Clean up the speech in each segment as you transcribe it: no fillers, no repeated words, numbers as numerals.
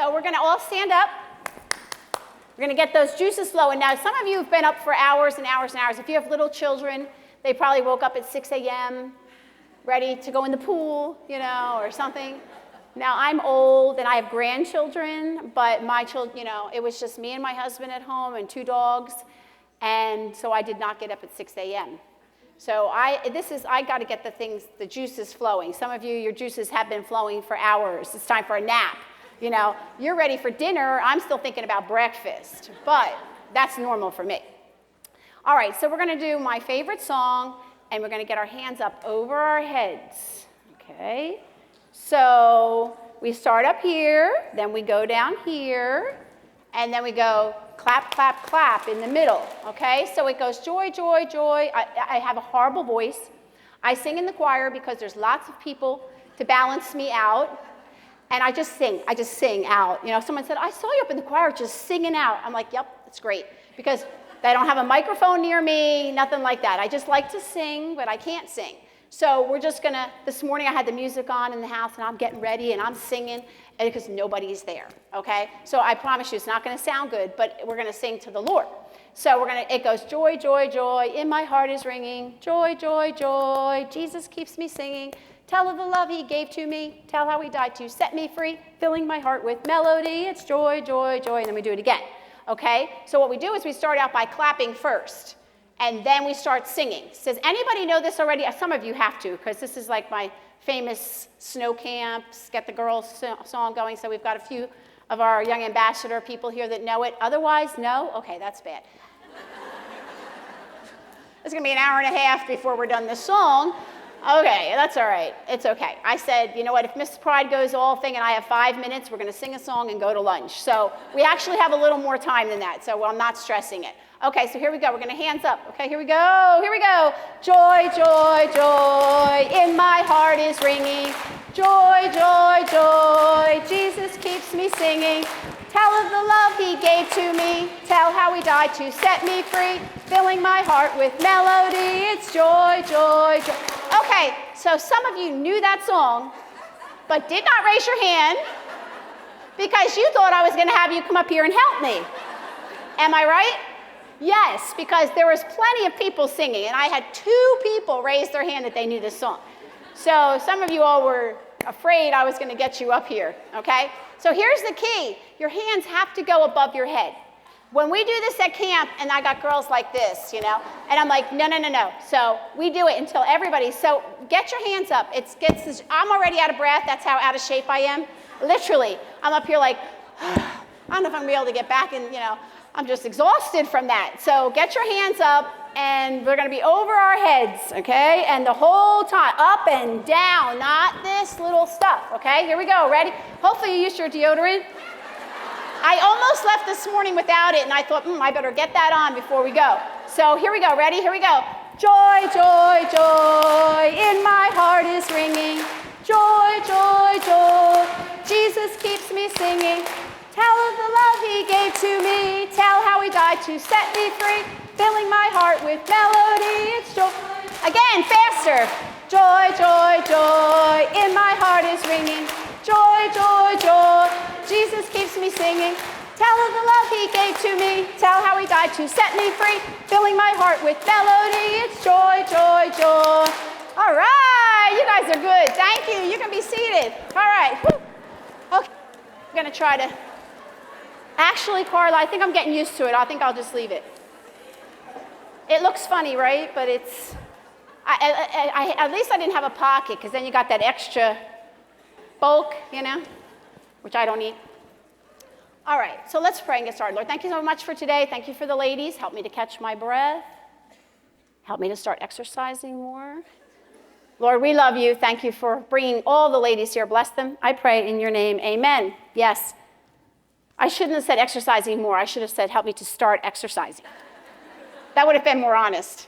So we're going to all stand up. We're going to get those juices flowing. Now, some of you have been up for hours and hours and hours. If you have little children, they probably woke up at 6 a.m. ready to go in the pool, or something. Now, I'm old and I have grandchildren, but my children, it was just me and my husband at home and 2 dogs. And so I did not get up at 6 a.m. So I got to get the juices flowing. Some of you, your juices have been flowing for hours. It's time for a nap. You're ready for dinner. I'm still thinking about breakfast, but that's normal for me. All right, so we're going to do my favorite song, and we're going to get our hands up over our heads, okay? So we start up here, then we go down here, and then we go clap, clap, clap in the middle, okay? So it goes joy, joy, joy. I have a horrible voice. I sing in the choir because there's lots of people to balance me out. And I just sing out. Someone said, I saw you up in the choir just singing out. I'm like, yep, it's great. Because they don't have a microphone near me, nothing like that. I just like to sing, but I can't sing. So we're just going to, this morning I had the music on in the house, and I'm getting ready, and I'm singing, because nobody's there, okay? So I promise you, it's not going to sound good, but we're going to sing to the Lord. So it goes, joy, joy, joy, in my heart is ringing, joy, joy, joy, Jesus keeps me singing. Tell of the love he gave to me. Tell how he died to set me free. Filling my heart with melody. It's joy, joy, joy. And then we do it again. Okay? So what we do is we start out by clapping first. And then we start singing. Does anybody know this already? Some of you have to, because this is like my famous snow camps, get the girls song going. So we've got a few of our young ambassador people here that know it. Otherwise, no? Okay, that's bad. It's going to be an hour and a half before we're done this song. Okay, that's all right. It's okay. I said, you know what, if Miss Pride goes all thing and I have 5 minutes, we're going to sing a song and go to lunch. So we actually have a little more time than that, so I'm not stressing it. Okay, so here we go. We're going to hands up. Okay, here we go. Here we go. Joy, joy, joy, in my heart is ringing. Joy, joy, joy, Jesus keeps me singing. Tell of the love he gave to me. Tell how he died to set me free. Filling my heart with melody. It's joy, joy, joy. Okay, so some of you knew that song, but did not raise your hand because you thought I was going to have you come up here and help me. Am I right? Yes, because there was plenty of people singing, and I had 2 people raise their hand that they knew this song. So some of you all were afraid I was going to get you up here, okay? So here's the key. Your hands have to go above your head. When we do this at camp, and I got girls like this, and I'm like, no, no, no, no. So we do it until everybody, so get your hands up. I'm already out of breath. That's how out of shape I am. Literally, I'm up here like, I don't know if I'm going to be able to get back, and, I'm just exhausted from that. So get your hands up, and we're going to be over our heads, okay? And the whole time, up and down, not this little stuff, okay? Here we go. Ready? Hopefully you used your deodorant. I almost left this morning without it, and I thought, I better get that on before we go. So here we go. Ready? Here we go. Joy, joy, joy, in my heart is ringing. Joy, joy, joy, Jesus keeps me singing. Tell of the love he gave to me. Tell how he died to set me free. Filling my heart with melody. It's joy. Again, faster. Joy, joy, joy, in my heart is ringing. Joy, joy, joy, Jesus keeps me singing. Tell of the love he gave to me. Tell how he died to set me free. Filling my heart with melody. It's joy, joy, joy. All right, you guys are good. Thank you. You can be seated. All right. Woo. Okay, I'm going to try to. Actually, Carla, I think I'm getting used to it. I think I'll just leave it. It looks funny, right? But it's. At least I didn't have a pocket, because then you got that extra bulk, which I don't need. All right, so let's pray and get started. Lord, thank you so much for today. Thank you for the ladies. Help me to catch my breath. Help me to start exercising more. Lord, we love you. Thank you for bringing all the ladies here. Bless them. I pray in your name. Amen. Yes. I shouldn't have said exercising more. I should have said, help me to start exercising. That would have been more honest.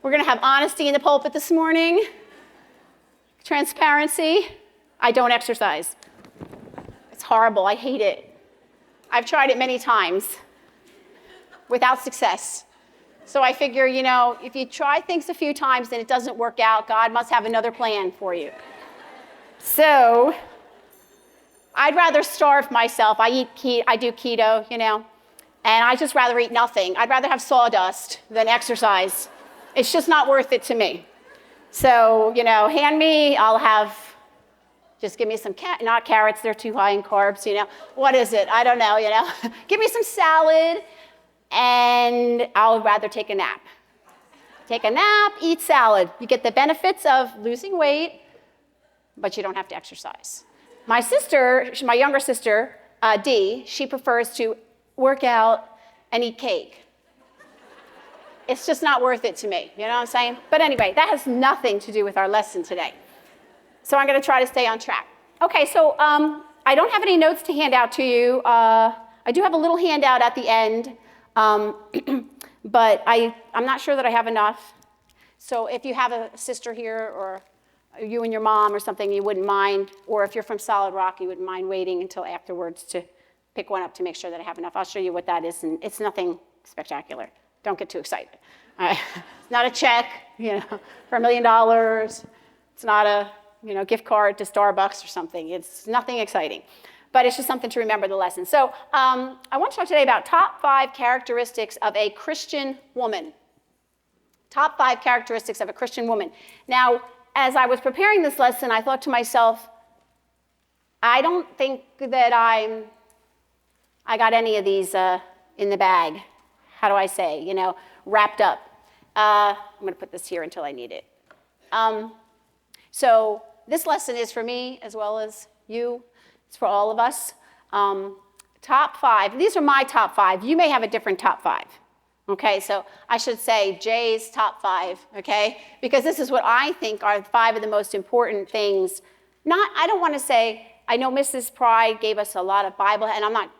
We're going to have honesty in the pulpit this morning. Transparency. I don't exercise. It's horrible. I hate it. I've tried it many times without success. So I figure, if you try things a few times and it doesn't work out, God must have another plan for you. So I'd rather starve myself. I do keto, and I'd just rather eat nothing. I'd rather have sawdust than exercise. It's just not worth it to me. So, hand me, just give me some, not carrots, they're too high in carbs, What is it? I don't know, Give me some salad, and I'll rather take a nap. Take a nap, eat salad. You get the benefits of losing weight, but you don't have to exercise. My younger sister, Dee, she prefers to work out and eat cake. It's just not worth it to me, you know what I'm saying? But anyway, that has nothing to do with our lesson today. So I'm going to try to stay on track. Okay, so I don't have any notes to hand out to you. I do have a little handout at the end, but I'm not sure that I have enough. So if you have a sister here, or you and your mom or something, you wouldn't mind, or if you're from Solid Rock, you wouldn't mind waiting until afterwards to pick one up to make sure that I have enough. I'll show you what that is, and it's nothing spectacular. Don't get too excited. It's not a check, for $1 million. It's not a, gift card to Starbucks or something. It's nothing exciting, but it's just something to remember the lesson. So I want to talk today about top 5 characteristics of a Christian woman. Top 5 characteristics of a Christian woman. Now, as I was preparing this lesson, I thought to myself, I don't think that I got any of these in the bag. How do I say, wrapped up. I'm going to put this here until I need it. So this lesson is for me as well as you. It's for all of us. Top 5. These are my top 5. You may have a different top 5. Okay, so I should say Jay's top 5, okay? Because this is what I think are 5 of the most important things. I don't want to say, I know Mrs. Pride gave us a lot of Bible, and I'm not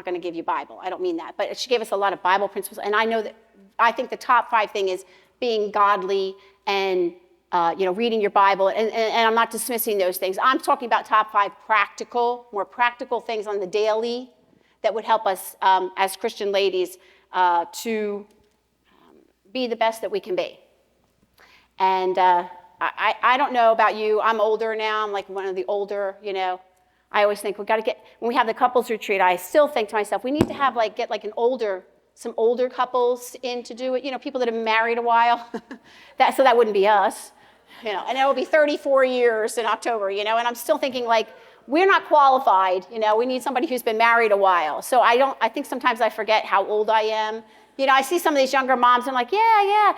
going to give you Bible. I don't mean that. But she gave us a lot of Bible principles. And I think the top 5 thing is being godly and, reading your Bible. And I'm not dismissing those things. I'm talking about top 5 more practical things on the daily that would help us as Christian ladies to be the best that we can be. And I don't know about you. I'm older now. I'm like one of the older, I always think when we have the couples retreat, I still think to myself, we need to have some older couples in to do it, people that have been married a while. So that wouldn't be us, and it will be 34 years in October, and I'm still thinking we're not qualified, we need somebody who's been married a while. So I think sometimes I forget how old I am. I see some of these younger moms, and I'm like, yeah.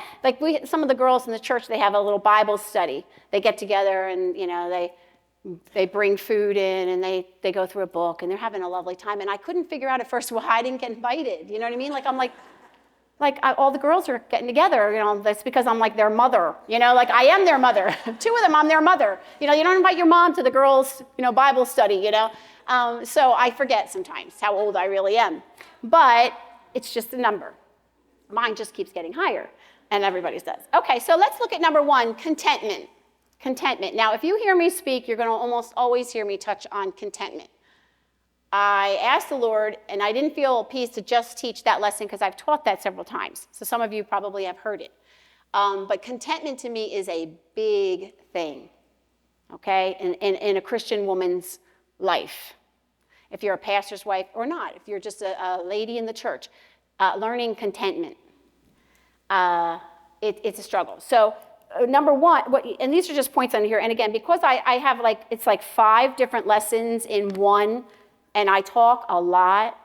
Some of the girls in the church, they have a little Bible study. They get together and, they bring food in and they go through a book and they're having a lovely time. And I couldn't figure out at first why I didn't get invited. You know what I mean? All the girls are getting together, that's because I'm like their mother, I am their mother. 2 of them, I'm their mother. You don't invite your mom to the girls', Bible study, So I forget sometimes how old I really am. But it's just a number. Mine just keeps getting higher, and everybody's does. Okay, so let's look at number 1, contentment. Contentment. Now, if you hear me speak, you're going to almost always hear me touch on contentment. I asked the Lord, and I didn't feel appeased to just teach that lesson because I've taught that several times. So some of you probably have heard it. But contentment to me is a big thing, okay, in a Christian woman's life. If you're a pastor's wife or not, if you're just a lady in the church, learning contentment, it's a struggle. So number 1, and these are just points on here, and again, because I have it's 5 different lessons in one, and I talk a lot.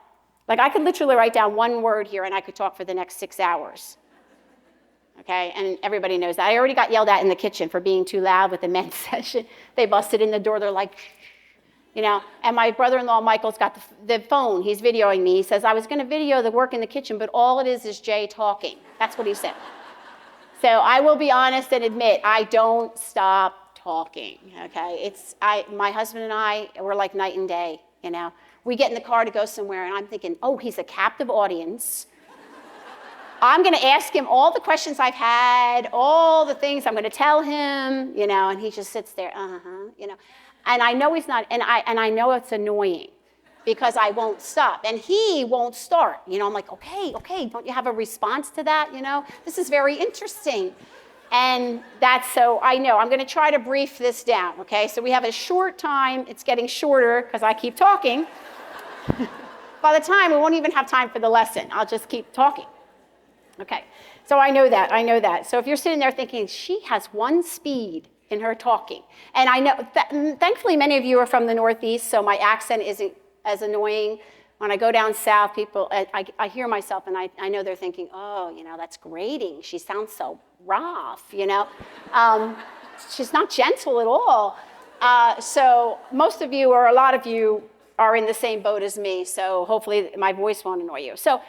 I could literally write down one word here, and I could talk for the next 6 hours. Okay, and everybody knows that. I already got yelled at in the kitchen for being too loud with the men's session. They busted in the door, they're like, and my brother-in-law, Michael's got the phone. He's videoing me. He says, I was going to video the work in the kitchen, but all it is Jay talking. That's what he said. So I will be honest and admit, I don't stop talking, okay? My husband and I, we're like night and day, We get in the car to go somewhere, and I'm thinking, oh, he's a captive audience. I'm going to ask him all the questions I've had, all the things I'm going to tell him, and he just sits there, And I know he's not, and I know it's annoying because I won't stop. And he won't start. I'm like, okay, don't you have a response to that? This is very interesting. And that's, so I know, I'm going to try to brief this down, okay? So we have a short time. It's getting shorter because I keep talking. By the time, we won't even have time for the lesson. I'll just keep talking. Okay, so I know that. So if you're sitting there thinking, she has one speed in her talking. And I know, thankfully, many of you are from the Northeast, so my accent isn't as annoying. When I go down south, people, I hear myself, and I know they're thinking, oh, that's grating. She sounds so rough, She's not gentle at all. So most of you, or a lot of you, are in the same boat as me, so hopefully my voice won't annoy you. So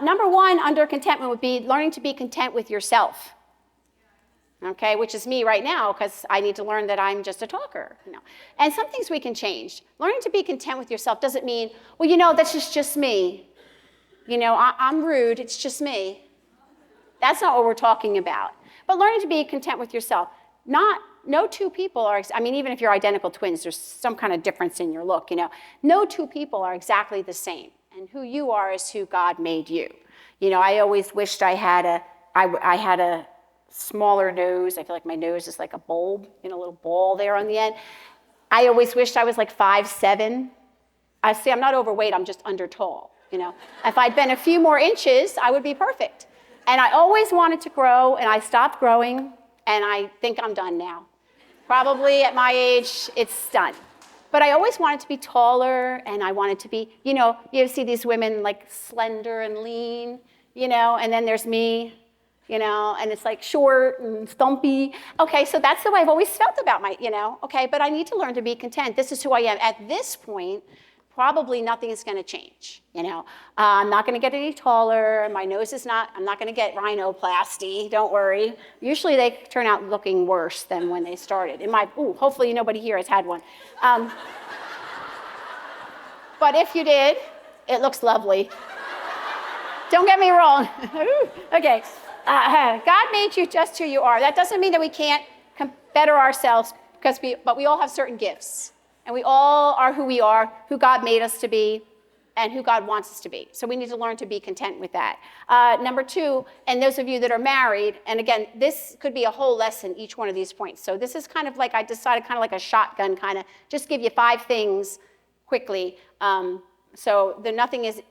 number one under contentment would be learning to be content with yourself. Okay, which is me right now, because I need to learn that I'm just a talker. And some things we can change. Learning to be content with yourself doesn't mean, well, that's just me. I'm rude, it's just me. That's not what we're talking about. But learning to be content with yourself. No two people are, even if you're identical twins, there's some kind of difference in your look, No two people are exactly the same. And who you are is who God made you. I always wished I had a smaller nose. I feel like my nose is like a bulb, a little ball there on the end. I always wished I was like 5'7". I'm not overweight, I'm just under tall, If I'd been a few more inches, I would be perfect. And I always wanted to grow, and I stopped growing, and I think I'm done now. Probably at my age, it's done. But I always wanted to be taller, and I wanted to be, you see these women like slender and lean, and then there's me, and it's like short and stumpy. Okay, so that's the way I've always felt about okay, but I need to learn to be content. This is who I am. At this point, probably nothing is going to change, I'm not going to get any taller. My nose is not, I'm not going to get rhinoplasty, don't worry. Usually they turn out looking worse than when they started. Hopefully nobody here has had one. But if you did, it looks lovely. Don't get me wrong. Okay. God made you just who you are. That doesn't mean that we can't better ourselves, but we all have certain gifts. And we all are who we are, who God made us to be, and who God wants us to be. So we need to learn to be content with that. Number two, and those of you that are married, and again, this could be a whole lesson, each one of these points. So this is kind of like, I decided kind of like a shotgun kind of, just give you 5 things quickly. So nothing is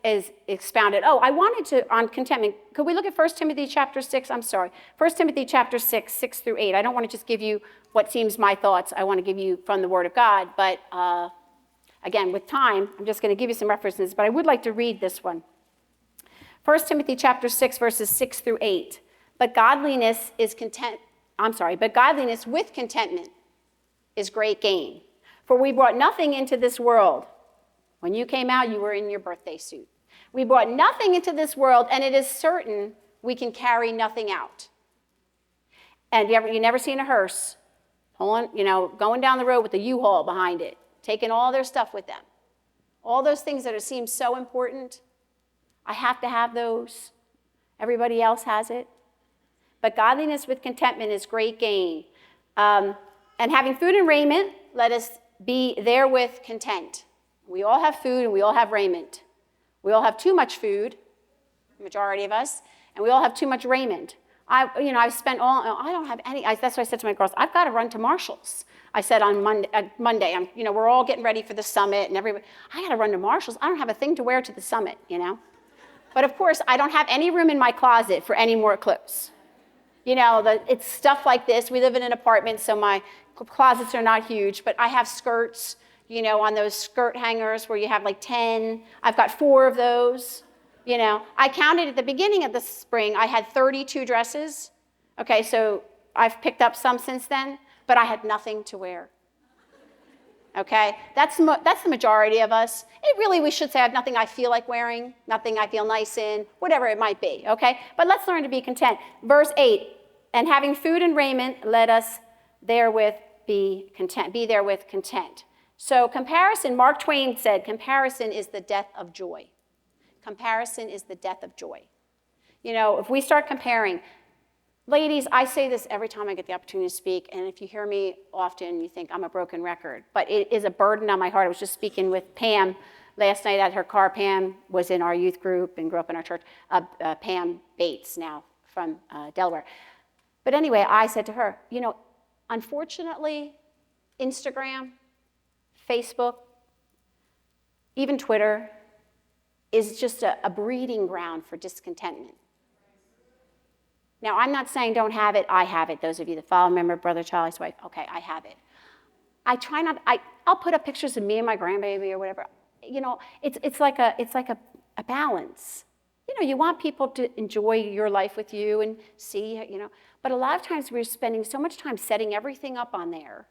expounded. I wanted to, on contentment, could we look at 1 Timothy chapter 6? I'm sorry. 1 Timothy chapter 6, 6 through 8. I don't want to just give you what seems my thoughts. I want to give you from the Word of God. But again, with time, I'm just going to give you some references. But I would like to read this one. 1 Timothy chapter 6, verses 6 through 8. But godliness with contentment is great gain. For we brought nothing into this world. When you came out, you were in your birthday suit. We brought nothing into this world, and it is certain we can carry nothing out. And you never seen a hearse going down the road with a U-Haul behind it, taking all their stuff with them. All those things that seem so important, I have to have those. Everybody else has it. But godliness with contentment is great gain. And having food and raiment, let us be therewith content. We all have food and we all have raiment. We all have too much food, the majority of us, and we all have too much raiment. I've spent I don't have any, that's what I said to my girls, I've got to run to Marshall's. I said on Monday, we're all getting ready for the summit and everybody, I got to run to Marshall's. I don't have a thing to wear to the summit, But of course, I don't have any room in my closet for any more clothes. It's stuff like this. We live in an apartment, so my closets are not huge, but I have skirts, on those skirt hangers where you have like 10. I've got 4 of those. I counted at the beginning of the spring, I had 32 dresses. Okay, so I've picked up some since then, but I had nothing to wear. Okay, that's the majority of us. We should say I have nothing I feel like wearing, nothing I feel nice in, whatever it might be, okay? But let's learn to be content. Verse 8, and having food and raiment, let us therewith be content. Be therewith content. So comparison, Mark Twain said, comparison is the death of joy. Comparison is the death of joy. If we start comparing, ladies, I say this every time I get the opportunity to speak, and if you hear me often, you think I'm a broken record, but it is a burden on my heart. I was just speaking with Pam last night at her car. Pam was in our youth group and grew up in our church. Pam Bates now from Delaware. But anyway, I said to her, unfortunately, Instagram, Facebook, even Twitter is just a breeding ground for discontentment. Now, I'm not saying don't have it. I have it. Those of you that follow, remember Brother Charlie's wife. Okay, I have it. I try not. I'll put up pictures of me and my grandbaby or whatever. It's like a balance. You want people to enjoy your life with you and see. But a lot of times we're spending so much time setting everything up on there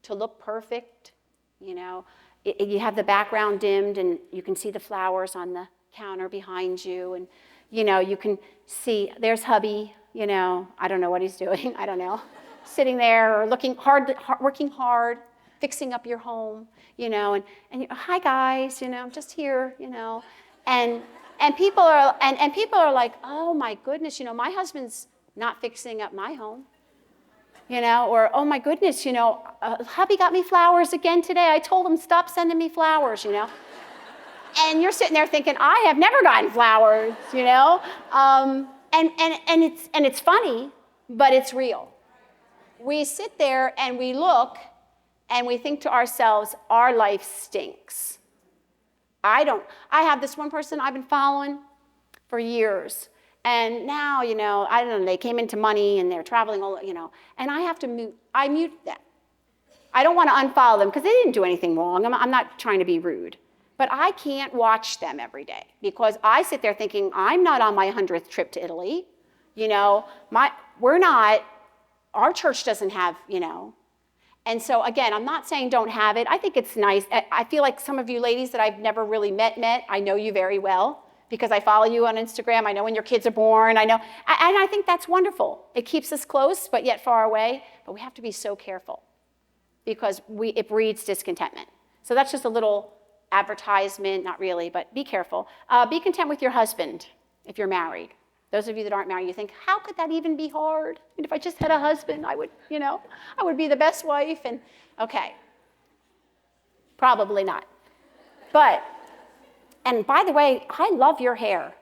to look perfect. You have the background dimmed and you can see the flowers on the counter behind you, and you can see there's hubby. I don't know what he's doing. I don't know. Sitting there or looking hard, working hard, fixing up your home, and hi guys, I'm just here, and people are like, oh my goodness, my husband's not fixing up my home, or oh my goodness, hubby got me flowers again today. I told him stop sending me flowers, and you're sitting there thinking, I have never gotten flowers, and it's funny, but it's real. We sit there and we look and we think to ourselves, our life stinks. I have this one person I've been following for years. And now, I don't know, they came into money and they're traveling all, and I have to mute them. I don't want to unfollow them because they didn't do anything wrong. I'm not trying to be rude. But I can't watch them every day because I sit there thinking, I'm not on my 100th trip to Italy. Our church doesn't have, And so again, I'm not saying don't have it. I think it's nice. I feel like some of you ladies that I've never really met, I know you very well because I follow you on Instagram. I know when your kids are born. I know, and I think that's wonderful. It keeps us close, but yet far away. But we have to be so careful because it breeds discontentment. So that's just a little advertisement, not really, but be careful. Be content with your husband if you're married. Those of you that aren't married, you think, how could that even be hard? And if I just had a husband, I would be the best wife. And okay, probably not. And by the way, I love your hair.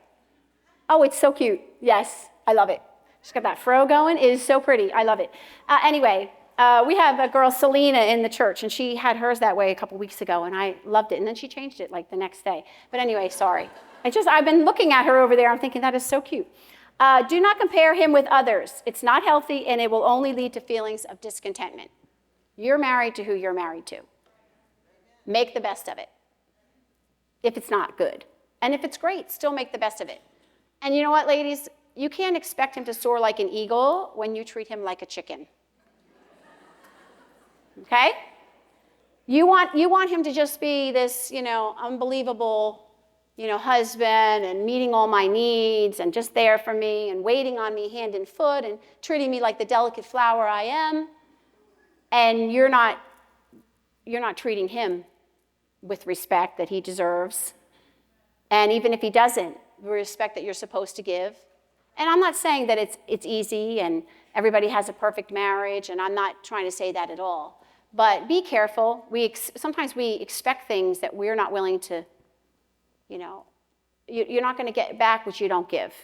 Oh, it's so cute. Yes, I love it. She's got that fro going. It is so pretty. I love it. Anyway, we have a girl, Selena, in the church, and she had hers that way a couple weeks ago, and I loved it. And then she changed it like the next day. But anyway, sorry. I've been looking at her over there. I'm thinking, that is so cute. Do not compare him with others. It's not healthy, and it will only lead to feelings of discontentment. You're married to who you're married to. Make the best of it. If it's not good. And if it's great, still make the best of it. And you know what, ladies? You can't expect him to soar like an eagle when you treat him like a chicken. Okay? You want him to just be this, unbelievable, husband and meeting all my needs and just there for me and waiting on me hand and foot and treating me like the delicate flower I am. And you're not treating him with respect that he deserves. And even if he doesn't, the respect that you're supposed to give. And I'm not saying that it's easy and everybody has a perfect marriage, and I'm not trying to say that at all. But be careful. Sometimes we expect things that we're not willing to, you're not going to get back what you don't give.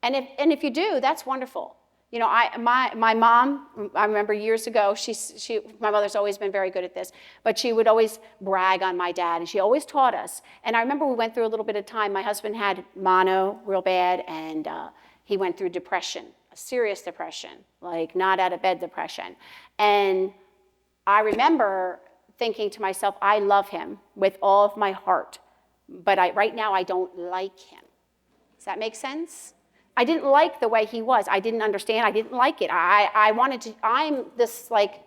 And if you do, that's wonderful. My mom, I remember years ago, my mother's always been very good at this, but she would always brag on my dad, and she always taught us. And I remember we went through a little bit of time. My husband had mono real bad, and he went through depression, a serious depression, like not out of bed depression. And I remember thinking to myself, I love him with all of my heart, but right now I don't like him. Does that make sense? I didn't like the way he was. I didn't understand. I didn't like it. I'm this like,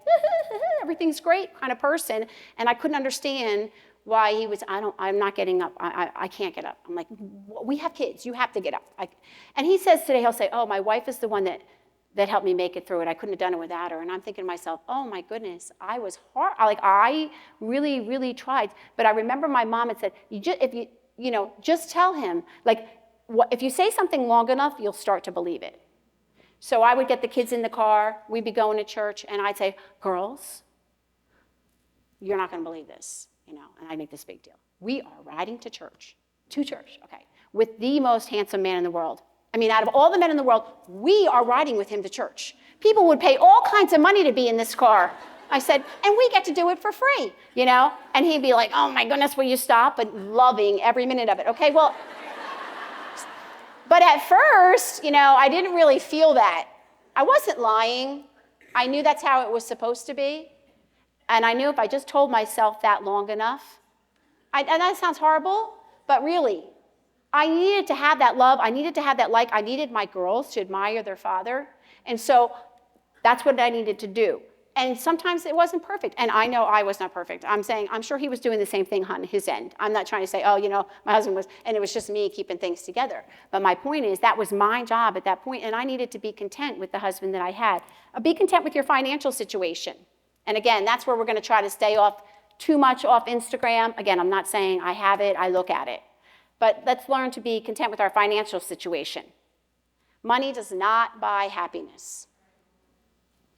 everything's great kind of person, and I couldn't understand why he was, I'm not getting up. I can't get up. I'm like, we have kids. You have to get up. And he says today, he'll say, oh, my wife is the one that helped me make it through it. I couldn't have done it without her. And I'm thinking to myself, oh my goodness, I was hard. I really, really tried. But I remember my mom had said, just tell him, if you say something long enough, you'll start to believe it. So I would get the kids in the car, we'd be going to church, and I'd say, girls, you're not going to believe this, and I'd make this big deal. We are riding to church, okay, with the most handsome man in the world. I mean, out of all the men in the world, we are riding with him to church. People would pay all kinds of money to be in this car. I said, and we get to do it for free, you know? And he'd be like, oh my goodness, will you stop? But loving every minute of it. Okay, well, but at first, you know, I didn't really feel that. I wasn't lying. I knew that's how it was supposed to be. And I knew if I just told myself that long enough, and that sounds horrible, but really, I needed to have that love. I needed to have that like. I needed my girls to admire their father. And so that's what I needed to do. And sometimes it wasn't perfect. And I know I was not perfect. I'm saying, I'm sure he was doing the same thing on his end. I'm not trying to say, oh, you know, my husband was, and it was just me keeping things together. But my point is, that was my job at that point, and I needed to be content with the husband that I had. Be content with your financial situation. And again, that's where we're going to try to stay off too much off Instagram. Again, I'm not saying I have it, I look at it. But let's learn to be content with our financial situation. Money does not buy happiness.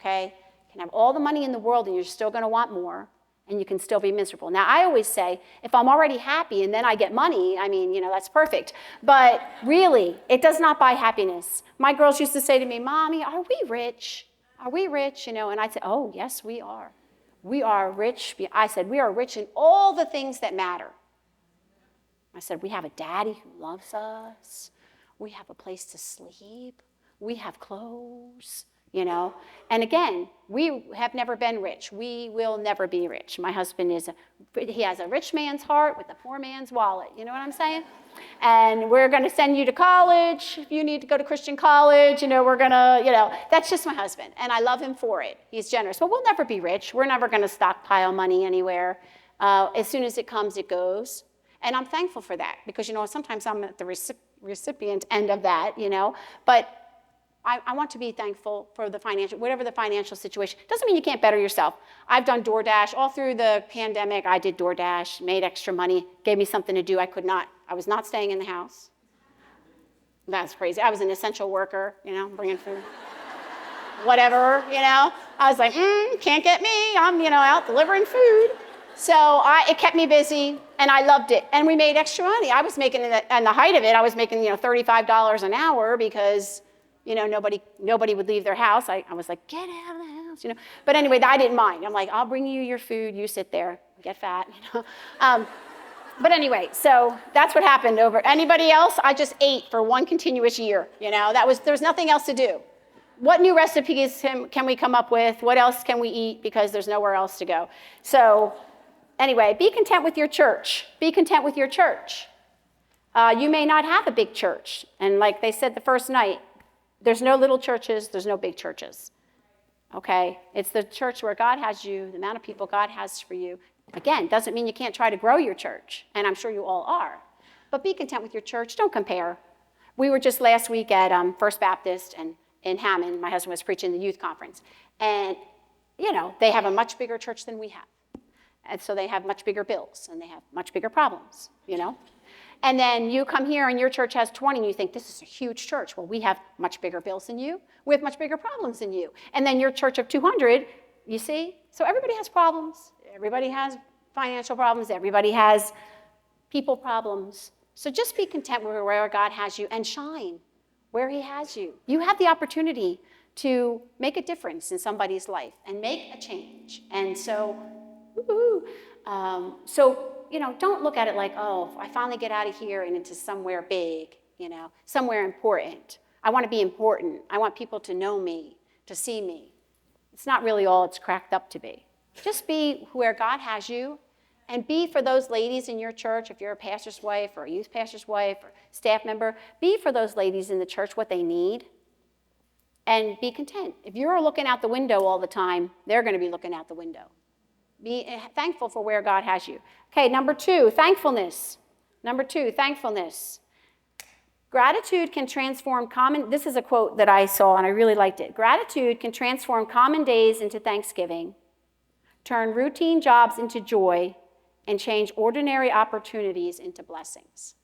Okay? You can have all the money in the world and you're still going to want more, and you can still be miserable. Now, I always say, if I'm already happy and then I get money, I mean, you know, that's perfect. But really, it does not buy happiness. My girls used to say to me, Mommy, are we rich? Are we rich? You know, and I'd say, oh, yes, we are. We are rich. I said, we are rich in all the things that matter. I said, we have a daddy who loves us. We have a place to sleep. We have clothes, you know. And again, we have never been rich. We will never be rich. My husband he has a rich man's heart with a poor man's wallet. You know what I'm saying? And we're going to send you to college. If you need to go to Christian college, you know, we're going to, you know, that's just my husband. And I love him for it. He's generous. But we'll never be rich. We're never going to stockpile money anywhere. As soon as it comes, it goes. And I'm thankful for that because, you know, sometimes I'm at the recipient end of that, you know. But I want to be thankful for the financial, whatever the financial situation. Doesn't mean you can't better yourself. I've done DoorDash. All through the pandemic, I did DoorDash, made extra money, gave me something to do. I was not staying in the house. That's crazy. I was an essential worker, you know, bringing food. Whatever, you know. I was like, can't get me. I'm, you know, out delivering food. So it kept me busy, and I loved it. And we made extra money. I was making, in the height of it, I was making, you know, $35 an hour because, you know, nobody would leave their house. I was like, get out of the house, you know. But anyway, I didn't mind. I'm like, I'll bring you your food. You sit there, get fat, you know. But anyway, so that's what happened over. Anybody else? I just ate for one continuous year, you know. There's nothing else to do. What new recipes can we come up with? What else can we eat? Because there's nowhere else to go. So anyway, be content with your church. Be content with your church. You may not have a big church. And like they said the first night, there's no little churches, there's no big churches. Okay? It's the church where God has you, the amount of people God has for you. Again, doesn't mean you can't try to grow your church, and I'm sure you all are. But be content with your church. Don't compare. We were just last week at First Baptist and in Hammond. My husband was preaching the youth conference. And, you know, they have a much bigger church than we have. And so they have much bigger bills, and they have much bigger problems, you know. And then you come here and your church has 20 and you think, this is a huge church. Well, we have much bigger bills than you. We have much bigger problems than you. And then your church of 200, you see? So everybody has problems. Everybody has financial problems. Everybody has people problems. So just be content with where God has you and shine where he has you. You have the opportunity to make a difference in somebody's life and make a change. And so, you know, don't look at it like, oh, if I finally get out of here and into somewhere big, you know, somewhere important. I want to be important. I want people to know me, to see me. It's not really all it's cracked up to be. Just be where God has you, and be for those ladies in your church, if you're a pastor's wife or a youth pastor's wife or staff member, be for those ladies in the church what they need, and be content. If you're looking out the window all the time, they're going to be looking out the window. Be thankful for where God has you. Okay, number 2, thankfulness. Number 2, thankfulness. Gratitude can transform this is a quote that I saw and I really liked it. Gratitude can transform common days into thanksgiving, turn routine jobs into joy, and change ordinary opportunities into blessings.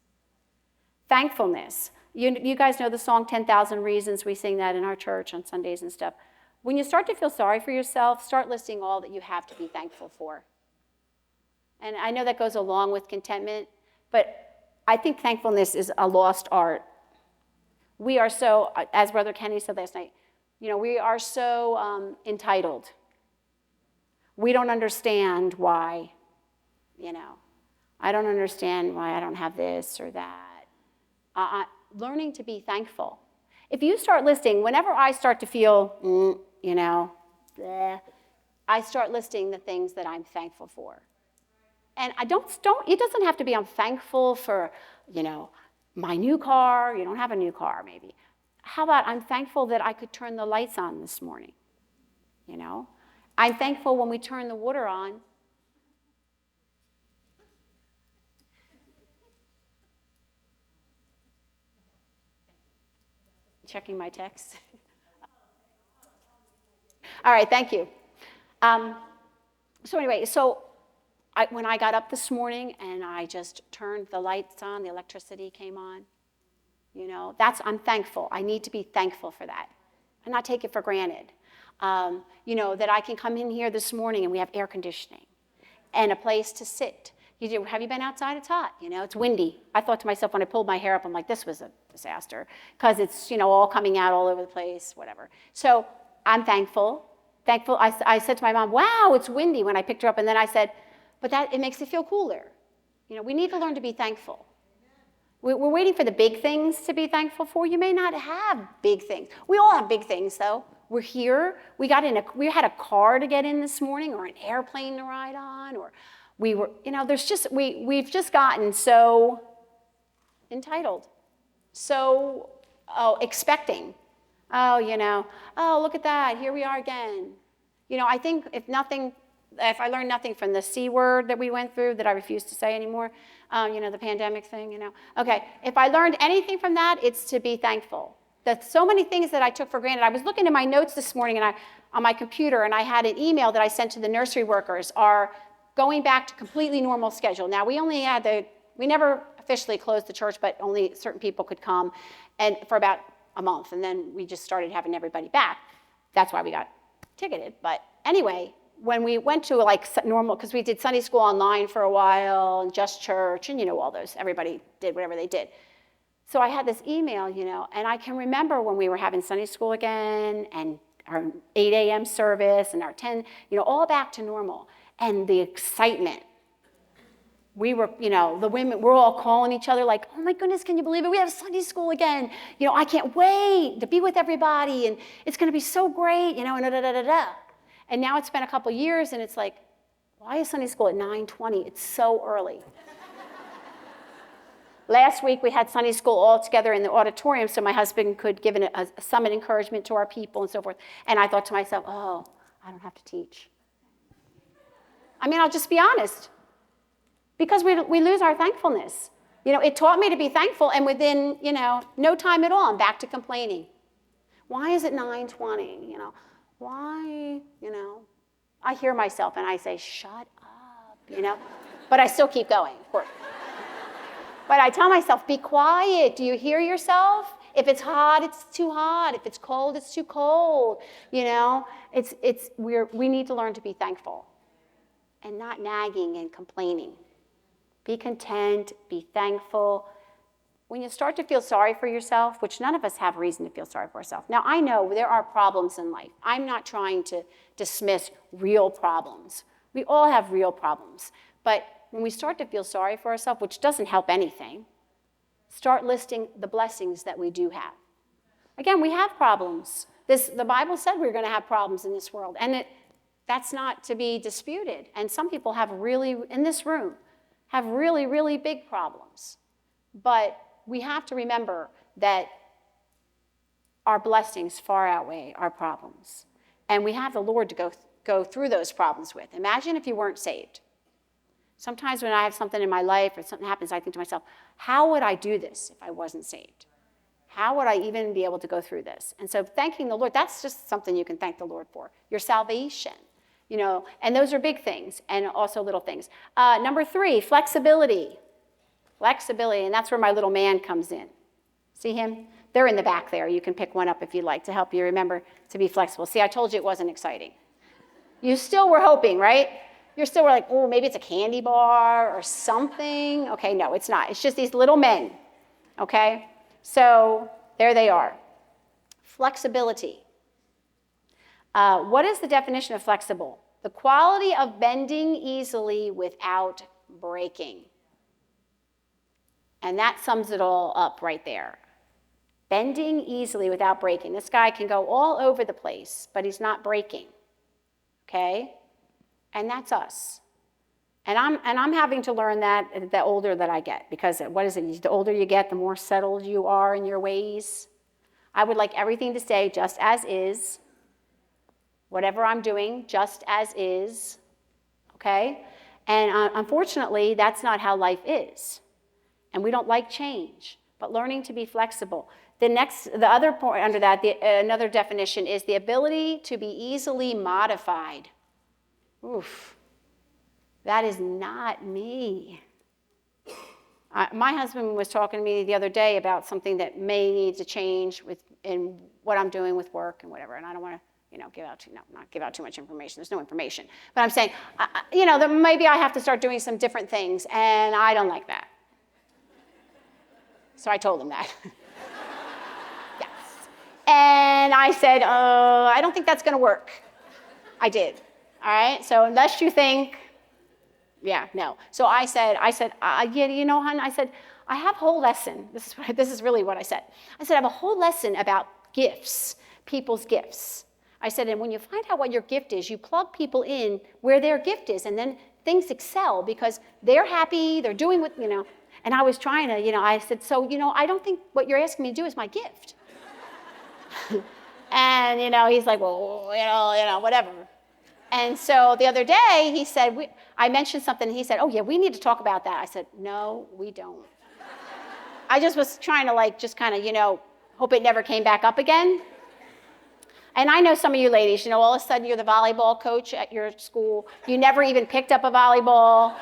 Thankfulness. You guys know the song 10,000 Reasons. We sing that in our church on Sundays and stuff. When you start to feel sorry for yourself, start listing all that you have to be thankful for. And I know that goes along with contentment, but I think thankfulness is a lost art. We are so, as Brother Kenny said last night, we are so entitled. We don't understand why, I don't understand why I don't have this or that. Learning to be thankful. If you start listing, whenever I start to feel, bleh, I start listing the things that I'm thankful for. And it doesn't have to be I'm thankful for, my new car. You don't have a new car, maybe. How about I'm thankful that I could turn the lights on this morning, I'm thankful when we turn the water on. Checking my text. All right, thank you. So anyway, when I got up this morning and I just turned the lights on, the electricity came on, I'm thankful. I need to be thankful for that and not take it for granted. That I can come in here this morning and we have air conditioning and a place to sit. Have you been outside? It's hot, it's windy. I thought to myself when I pulled my hair up, I'm like, this was a disaster because it's, all coming out all over the place, whatever. So I'm thankful. I said to my mom, wow, it's windy when I picked her up. And then I said, but it makes it feel cooler. We need to learn to be thankful. We're waiting for the big things to be thankful for. You may not have big things. We all have big things, though. We're here. We had a car to get in this morning, or an airplane to ride on, or we were, we've just gotten so entitled, so expecting. Oh, look at that. Here we are again. I think if I learned nothing from the C word that we went through that I refuse to say anymore, the pandemic thing, Okay, if I learned anything from that, it's to be thankful. That so many things that I took for granted. I was looking at my notes this morning on my computer, and I had an email that I sent to the nursery workers are going back to completely normal schedule. Now, we never officially closed the church, but only certain people could come, and for about a month, and then we just started having everybody back. That's why we got ticketed. But anyway, when we went to normal, because we did Sunday school online for a while, and just church, and all those, everybody did whatever they did. So I had this email, and I can remember when we were having Sunday school again, and our 8 a.m. service, and our 10, all back to normal, and the excitement. We were, the women, we're all calling each other like, oh my goodness, can you believe it? We have Sunday school again. I can't wait to be with everybody, and it's going to be so great, and da-da-da-da-da. And now it's been a couple years, and it's like, why is Sunday school at 9:20? It's so early. Last week, we had Sunday school all together in the auditorium so my husband could give some encouragement to our people and so forth. And I thought to myself, oh, I don't have to teach. I'll just be honest. Because we lose our thankfulness. It taught me to be thankful, and within, no time at all, I'm back to complaining. Why is it 9:20? Why, I hear myself and I say, shut up, but I still keep going, of course. But I tell myself, be quiet. Do you hear yourself? If it's hot, it's too hot. If it's cold, it's too cold. We need to learn to be thankful and not nagging and complaining. Be content, be thankful. When you start to feel sorry for yourself, which none of us have reason to feel sorry for ourselves. Now, I know there are problems in life. I'm not trying to dismiss real problems. We all have real problems. But when we start to feel sorry for ourselves, which doesn't help anything, start listing the blessings that we do have. Again, we have problems. The Bible said we're going to have problems in this world, and that's not to be disputed. And some people in this room, have really, really big problems. But we have to remember that our blessings far outweigh our problems. And we have the Lord to go through those problems with. Imagine if you weren't saved. Sometimes when I have something in my life or something happens, I think to myself, how would I do this if I wasn't saved? How would I even be able to go through this? And so thanking the Lord, that's just something you can thank the Lord for. Your salvation. And those are big things and also little things. Number 3, flexibility. Flexibility, and that's where my little man comes in. See him? They're in the back there. You can pick one up if you'd like to help you remember to be flexible. See, I told you it wasn't exciting. You still were hoping, right? You're still like, oh, maybe it's a candy bar or something. Okay, no, it's not. It's just these little men, okay? So There they are. Flexibility. What is the definition of flexible? The quality of bending easily without breaking. And that sums it all up right there. Bending easily without breaking. This guy can go all over the place, but he's not breaking. Okay? And that's us. And I'm having to learn that the older that I get, because what is it? The older you get, the more settled you are in your ways. I would like everything to stay just as is. Whatever I'm doing, just as is. Okay? And unfortunately, that's not how life is. And we don't like change, but learning to be flexible. The other point under that, another definition is the ability to be easily modified. Oof. That is not me. My husband was talking to me the other day about something that may need to change in what I'm doing with work and whatever, and I don't want to, not give out too much information. There's no information. But I'm saying, that maybe I have to start doing some different things, and I don't like that. So I told him that. Yes. And I said, I don't think that's going to work. I did. All right? So unless you think, no. So I said, hon, I said, I have a whole lesson. This is really what I said. I said, I have a whole lesson about gifts, people's gifts. I said, and when you find out what your gift is, you plug people in where their gift is, and then things excel because they're happy, they're doing what, And I was trying to, I said, so, I don't think what you're asking me to do is my gift. And, he's like, well, whatever. And so the other day, he said, I mentioned something, and he said, oh, yeah, we need to talk about that. I said, no, we don't. I just was trying to, hope it never came back up again. And I know some of you ladies, all of a sudden you're the volleyball coach at your school. You never even picked up a volleyball.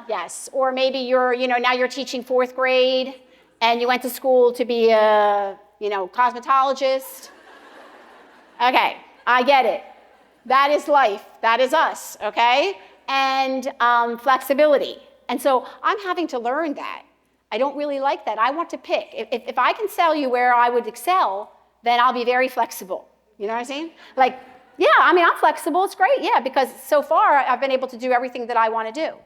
Yes. Or maybe you're, now you're teaching 4th grade, and you went to school to be a, cosmetologist. Okay, I get it. That is life. That is us, okay? And flexibility. And so I'm having to learn that. I don't really like that. I want to pick. If I can sell you where I would excel, then I'll be very flexible. You know what I'm saying? I'm flexible. It's great, because so far I've been able to do everything that I want to do.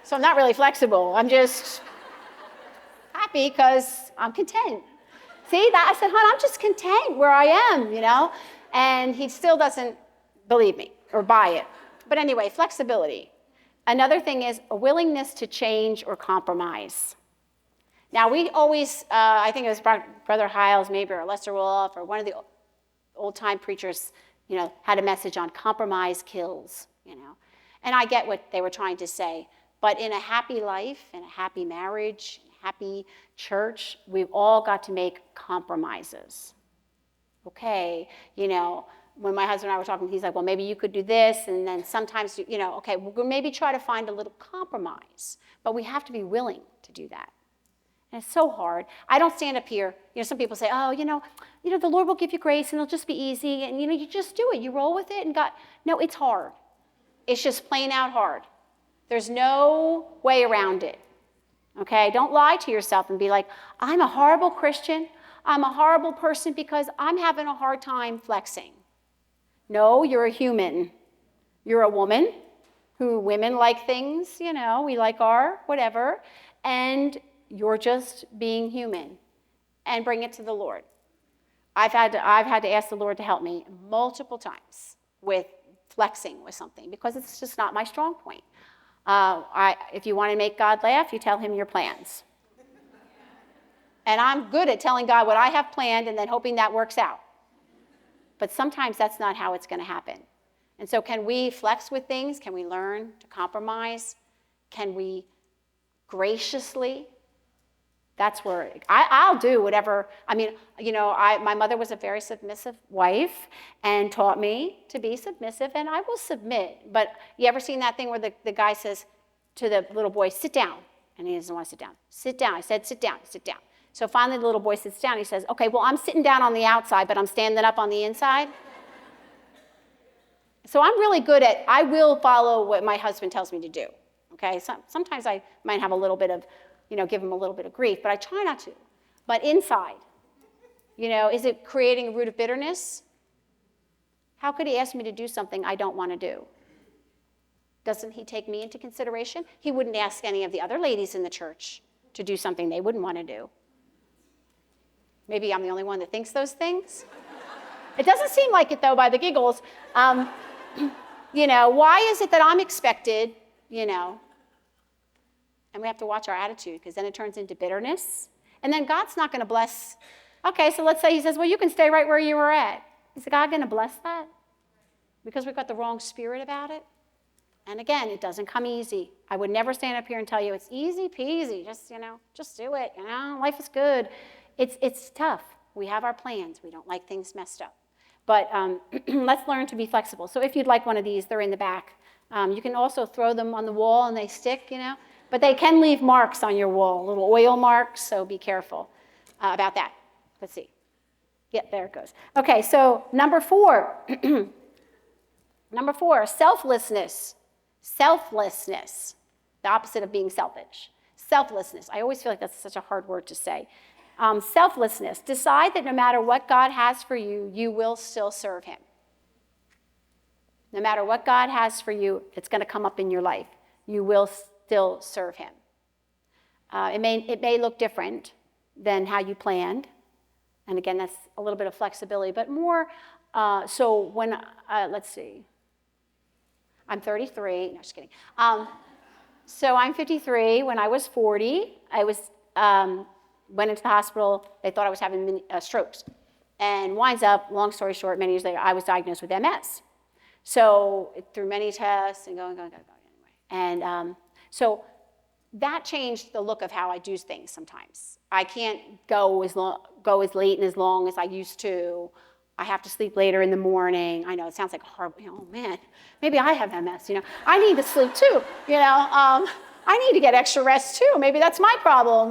So I'm not really flexible. I'm just happy because I'm content. See, I said, hon, I'm just content where I am, And he still doesn't believe me or buy it. But anyway, flexibility. Another thing is a willingness to change or compromise. Now, we always, I think it was Brother Hiles maybe, or Lester Roloff, or one of the old-time preachers, had a message on compromise kills, And I get what they were trying to say. But in a happy life, in a happy marriage, happy church, we've all got to make compromises. Okay, when my husband and I were talking, he's like, well, maybe you could do this, and then sometimes, okay, we'll maybe try to find a little compromise, but we have to be willing to do that. And it's so hard. I don't stand up here, some people say, oh, the Lord will give you grace, and it'll just be easy, and, you just do it. You roll with it, and no, it's hard. It's just plain out hard. There's no way around it, okay? Don't lie to yourself and be like, I'm a horrible Christian. I'm a horrible person because I'm having a hard time flexing. No, you're a human. You're a woman women like things, we like our whatever, and you're just being human, and bring it to the Lord. I've had to ask the Lord to help me multiple times with flexing with something because it's just not my strong point. If you want to make God laugh, you tell him your plans. And I'm good at telling God what I have planned and then hoping that works out. But sometimes that's not how it's going to happen. And so can we flex with things? Can we learn to compromise? Can we graciously? That's where I'll do whatever. My mother was a very submissive wife and taught me to be submissive, and I will submit. But you ever seen that thing where the guy says to the little boy, sit down, and he doesn't want to sit down. Sit down. I said, sit down, sit down. So finally the little boy sits down. He says, okay, well, I'm sitting down on the outside, but I'm standing up on the inside. So I'm really good at, I will follow what my husband tells me to do. Okay, sometimes I might have a little bit of, give him a little bit of grief, but I try not to. But inside, is it creating a root of bitterness? How could he ask me to do something I don't want to do? Doesn't he take me into consideration? He wouldn't ask any of the other ladies in the church to do something they wouldn't want to do. Maybe I'm the only one that thinks those things. It doesn't seem like it, though, by the giggles. Why is it that I'm expected, and we have to watch our attitude, because then it turns into bitterness. And then God's not going to bless. Okay, so let's say he says, well, you can stay right where you were at. Is God going to bless that? Because we've got the wrong spirit about it? And again, it doesn't come easy. I would never stand up here and tell you it's easy peasy. Just do it. Life is good. It's tough. We have our plans. We don't like things messed up. But let's learn to be flexible. So if you'd like one of these, they're in the back. You can also throw them on the wall and they stick, But they can leave marks on your wall, little oil marks, so be careful about that. Let's see. Yeah, there it goes. Okay, so number 4. Number 4, selflessness. Selflessness, the opposite of being selfish. Selflessness. I always feel like that's such a hard word to say. Selflessness. Decide that no matter what God has for you, you will still serve him. No matter what God has for you, it's going to come up in your life. You will still serve him. It may look different than how you planned. And again, that's a little bit of flexibility, but more, so when, let's see. I'm 33, no, just kidding. So I'm 53. When I was 40, I went into the hospital. They thought I was having strokes. And winds up, long story short, many years later, I was diagnosed with MS. So through many tests and going anyway. And so that changed the look of how I do things sometimes. I can't go as late and as long as I used to. I have to sleep later in the morning. I know it sounds like a horrible, oh man, maybe I have MS, I need to sleep too, I need to get extra rest too. Maybe that's my problem,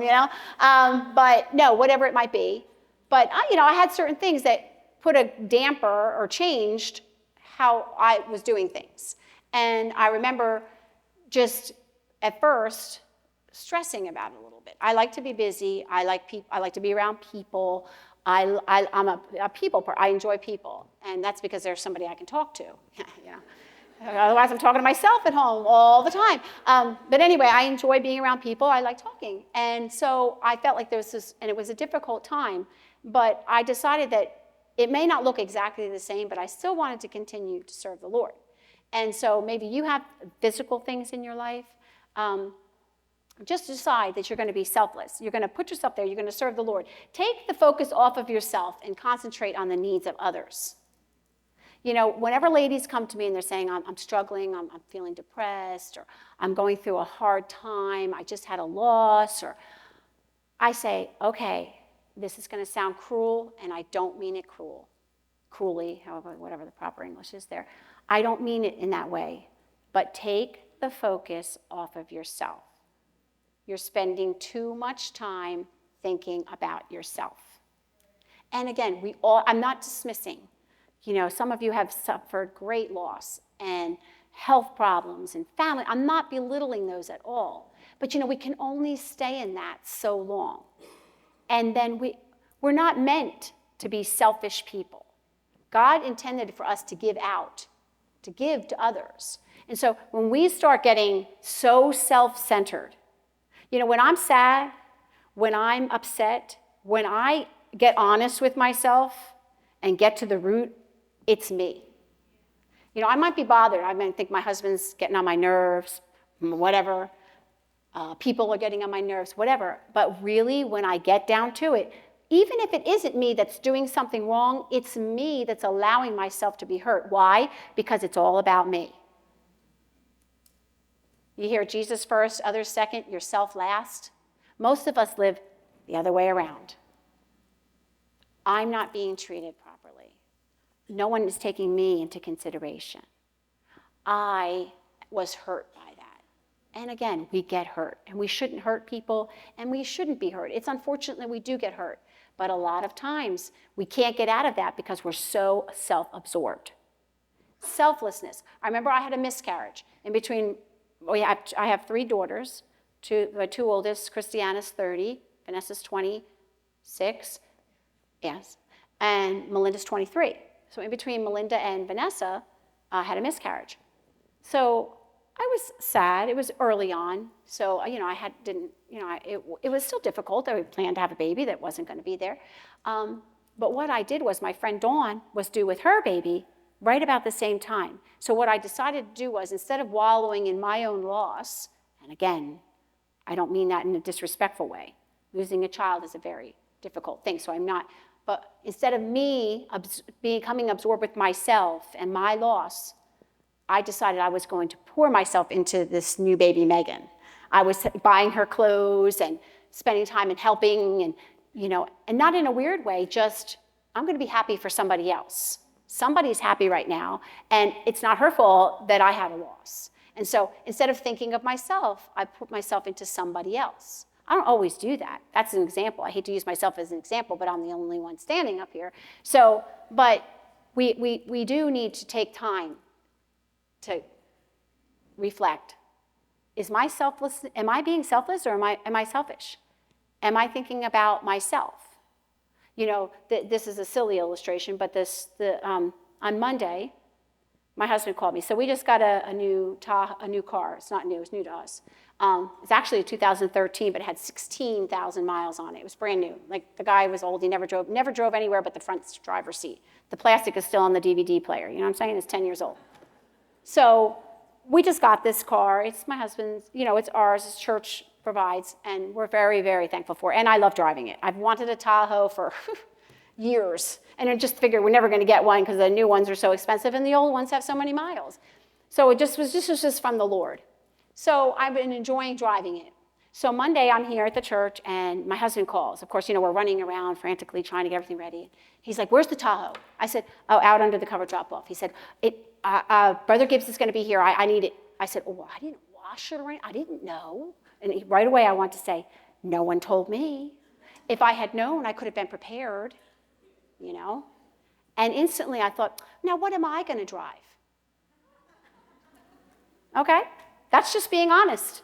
but no, whatever it might be. But, I had certain things that put a damper or changed how I was doing things. And I remember just at first stressing about it a little bit. I like to be busy. I like to be around people. I'm a people person. I enjoy people, and that's because there's somebody I can talk to. Otherwise, I'm talking to myself at home all the time. But anyway, I enjoy being around people. I like talking, and so I felt like there was this, and it was a difficult time. But I decided that it may not look exactly the same, but I still wanted to continue to serve the Lord. And so maybe you have physical things in your life. Just decide that you're going to be selfless. You're going to put yourself there. You're going to serve the Lord. Take the focus off of yourself and concentrate on the needs of others. Whenever ladies come to me and they're saying, I'm struggling, I'm feeling depressed, or I'm going through a hard time, I just had a loss, or I say, okay, this is going to sound cruel, and I don't mean it cruelly, however, whatever the proper English is there. I don't mean it in that way, but take the focus off of yourself. You're spending too much time thinking about yourself. And again, I'm not dismissing. Some of you have suffered great loss and health problems and family. I'm not belittling those at all. But we can only stay in that so long. And then we're not meant to be selfish people. God intended for us to give out, to give to others. And so when we start getting so self-centered, when I'm sad, when I'm upset, when I get honest with myself and get to the root, it's me. I might be bothered. I might think my husband's getting on my nerves, whatever. People are getting on my nerves, whatever. But really, when I get down to it, even if it isn't me that's doing something wrong, it's me that's allowing myself to be hurt. Why? Because it's all about me. You hear Jesus first, others second, yourself last. Most of us live the other way around. I'm not being treated properly. No one is taking me into consideration. I was hurt by that. And again, we get hurt, and we shouldn't hurt people, and we shouldn't be hurt. It's unfortunate that we do get hurt, but a lot of times we can't get out of that because we're so self-absorbed. Selflessness. I remember I had a miscarriage in between. I have 3 daughters. My 2 oldest, Christiana's 30, Vanessa's 20, 6, yes, and Melinda's 23. So in between Melinda and Vanessa, I had a miscarriage. So I was sad. It was early on. So, it was still difficult. I planned to have a baby that wasn't going to be there. But what I did was my friend Dawn was due with her baby right about the same time. So what I decided to do was, instead of wallowing in my own loss, and again, I don't mean that in a disrespectful way. Losing a child is a very difficult thing, so I'm not. But instead of me becoming absorbed with myself and my loss, I decided I was going to pour myself into this new baby, Megan. I was buying her clothes and spending time and helping and, and not in a weird way, just I'm going to be happy for somebody else. Somebody's happy right now, and it's not her fault that I had a loss. And so instead of thinking of myself, I put myself into somebody else. I don't always do that. That's an example. I hate to use myself as an example, but I'm the only one standing up here. So, but we do need to take time to reflect. Am I being selfless, or am I selfish? Am I thinking about myself? This is a silly illustration, but on Monday, my husband called me. So we just got a new car. It's not new, it's new to us. It's actually a 2013, but it had 16,000 miles on it. It was brand new. Like, the guy was old, he never drove anywhere but the front driver's seat. The plastic is still on the DVD player, you know what I'm saying? It's 10 years old. So we just got this car. It's my husband's, it's ours, it's church provides, and we're very, very thankful for it. And I love driving it. I've wanted a Tahoe for years, and I just figured we're never going to get one because the new ones are so expensive and the old ones have so many miles. So it was just from the Lord. So I've been enjoying driving it. So Monday I'm here at the church and my husband calls. Of course, we're running around frantically trying to get everything ready. He's like, "Where's the Tahoe?" I said, "Oh, out under the cover drop-off." He said, "Brother Gibbs is going to be here. I need it." I said, "Oh, I didn't wash it or anything. I didn't know." And right away I want to say, "No one told me. If I had known, I could have been prepared." And instantly I thought, now what am I going to drive? Okay? That's just being honest.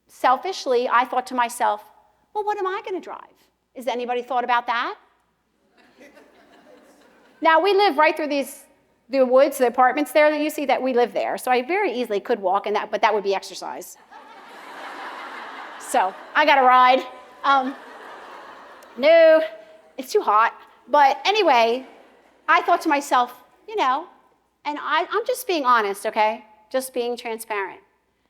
Selfishly, I thought to myself, well, what am I going to drive? Has anybody thought about that? Now, we live right through the woods, the apartments there that you see, that we live there. So I very easily could walk, but that would be exercise. So I got to ride. No, it's too hot. But anyway, I thought to myself, and I'm just being honest, okay? Just being transparent.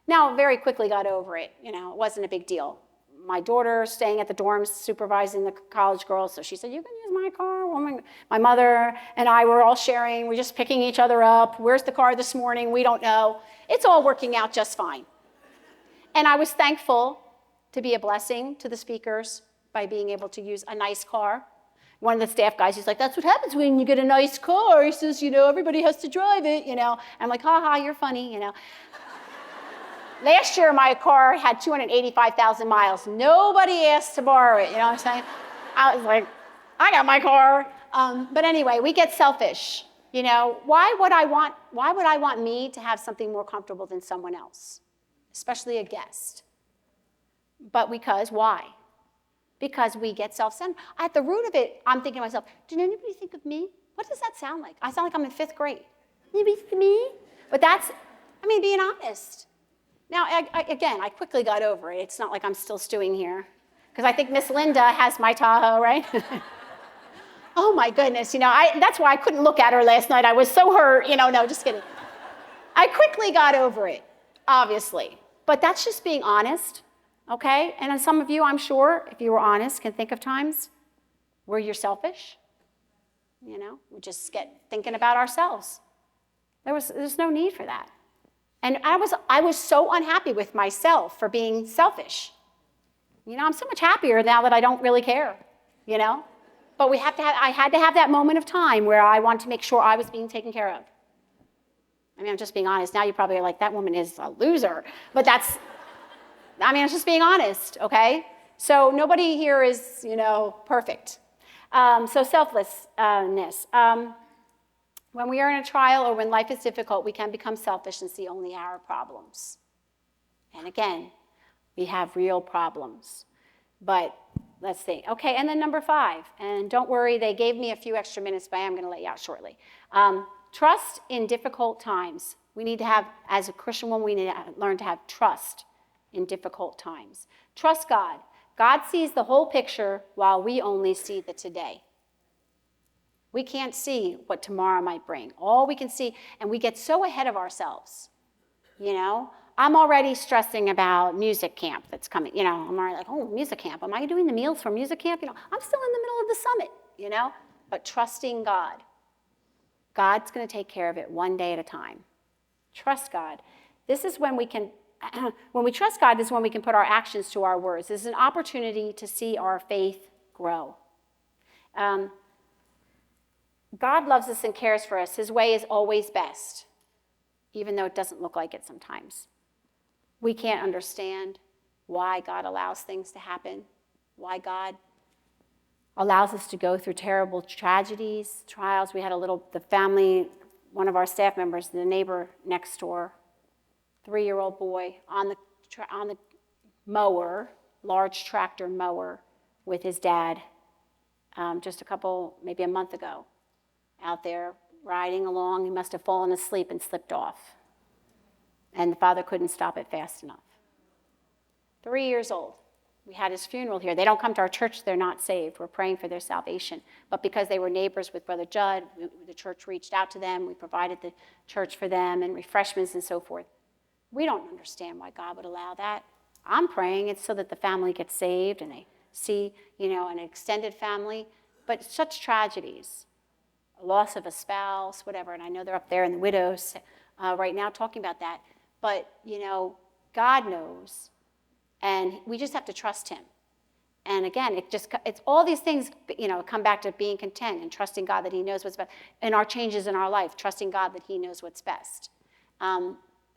Now, very quickly got over it. It wasn't a big deal. My daughter staying at the dorms supervising the college girls, so she said, "You can use my car." Well, my mother and I were all sharing. We're just picking each other up. "Where's the car this morning?" We don't know. It's all working out just fine. And I was thankful to be a blessing to the speakers by being able to use a nice car. One of the staff guys, he's like, "That's what happens when you get a nice car." He says, "Everybody has to drive it, I'm like, "Ha ha, you're funny, Last year, my car had 285,000 miles. Nobody asked to borrow it, you know what I'm saying? I was like, I got my car. But anyway, we get selfish. Why would I want me to have something more comfortable than someone else, especially a guest? But why? Because we get self-centered. At the root of it, I'm thinking to myself, did anybody think of me? What does that sound like? I sound like I'm in 5th grade. Anybody think of me? But that's, being honest. Now, I quickly got over it. It's not like I'm still stewing here. Because I think Miss Linda has my Tahoe, right? Oh, my goodness. That's why I couldn't look at her last night. I was so hurt. No, just kidding. I quickly got over it, obviously. But that's just being honest. Okay? And some of you, I'm sure, if you were honest, can think of times where you're selfish. We just get thinking about ourselves. There's no need for that. And I was so unhappy with myself for being selfish. I'm so much happier now that I don't really care, But I had to have that moment of time where I wanted to make sure I was being taken care of. I'm just being honest. Now you probably are like, that woman is a loser. But I'm just being honest, okay? So nobody here is, perfect. So selflessness. When we are in a trial or when life is difficult, we can become selfish and see only our problems. And again, we have real problems. But let's see. Okay, and then number 5. And don't worry, they gave me a few extra minutes, but I am going to let you out shortly. Trust in difficult times. We need to have, as a Christian woman, we need to learn to have trust in difficult times. Trust God. God sees the whole picture while we only see the today. We can't see what tomorrow might bring. All we can see, and we get so ahead of ourselves, you know. I'm already stressing about music camp that's coming, you know. I'm already like, oh, music camp. Am I doing the meals for music camp? You know, I'm still in the middle of the summit, you know. But trusting God. God's going to take care of it one day at a time. Trust God. This is when we can, when we trust God, this is when we can put our actions to our words. This is an opportunity to see our faith grow. God loves us and cares for us. His way is always best, even though it doesn't look like it sometimes. We can't understand why God allows things to happen, why God allows us to go through terrible tragedies, trials. We had the family, one of our staff members, the neighbor next door, 3-year-old boy on the mower, large tractor mower, with his dad, just maybe a month ago, out there riding along. He must have fallen asleep and slipped off. And the father couldn't stop it fast enough. 3 years old. We had his funeral here. They don't come to our church. They're not saved. We're praying for their salvation. But because they were neighbors with Brother Judd, the church reached out to them. We provided the church for them and refreshments and so forth. We don't understand why God would allow that. I'm praying it's so that the family gets saved and they see, you know, an extended family. But such tragedies, a loss of a spouse, whatever, and I know they're up there in the widows right now talking about that. But, you know, God knows. And we just have to trust him. And again, it's all these things, you know, come back to being content and trusting God that he knows what's best. And our changes in our life, trusting God that he knows what's best.